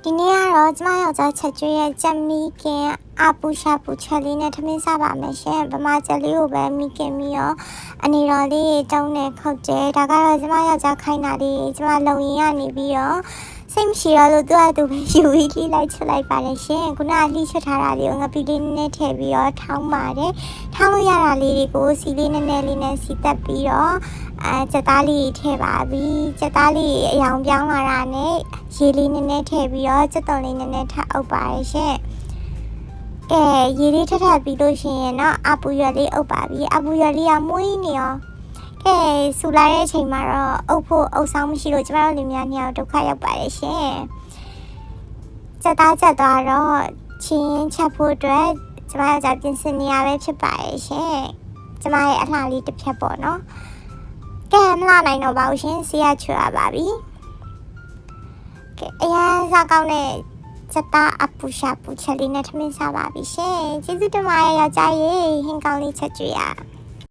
ဒီနေ့ကတော့ကျမယောက်ျားချက်ကျွေးရဲ့ကြက်မီကင်အပူရှာပူချက်လေးနဲ့ထမင်းစားပါမယ်ရှင်ဗမာချက်လေးကိုပဲမီကင်ပြီးတော့အနေတော်လေးတုံးနဲ့ခုတ်တယ်ဒါကတော့ကျမယောက်ျားခိုင်းတာလေးကျမလုံရင်ကနေပြီးတော့စိတ်မရှိတော့လို့သူကသူပဲယူပြီးလိလိုက်ချလိုက်ပါတယ်ရှင်ခုနကလှိချထားတာလေးကိုငပီလေးနည်းနည်းထည့်ပြီးတော့ထောင်းပါတယ်ထောင်းလို့ရတာလေးတွေကိုစီလေးနည်းနည်းလေးနဲ့စီတက်ပြီးတော့ချက်သားလေးထည့်ပါပြီချက်သားလေးအယောင်ပြောင်းလာတာနဲ့ရေလေးနည်းနည်းထည့်ပြီးတော့ချက်သွန်လေးနည်းနည်းထပ်အုပ်ပါတယ်ရှင်ကဲရေလေးထပ်ထပ်ပြီးလို့ရှိရင်တော့အပူရွက်လေးအုပ်ပါပြီအပူရွက်လေးကမွေးနေရောကဲဆူလာတဲ့အချိန်မှာတော့အုပ်ဖို့အုပ်ဆောင်မရှိလို့ကျမတို့လူများနှစ်ယောက်ဒုက္ခရောက်ပါတယ်ရှင်ချက်သားချက်သွားတော့ချင်းချက်ဖို့အတွက်ကျမတို့ကပြင်ဆင်နေရပဲဖြစ်ပါတယ်ရှင်ကျမရဲ့အလှလေးတစ်ဖြတ်ပေါ့နော်ကဲမလာနိုင်တော့ပါဘူးရှင်ဆေးရချွတ်ရပါပြီကဲအရင်စားကောင်းတဲ့ချက်သားအပူရှာပူချက်လေးနဲ့ထမင်းစားပါပြီရှင်ကျေးဇူးတင်ပါတယ်ယောက်ျားရေဟင်းကောင်းလေးချက်ကျွေးရ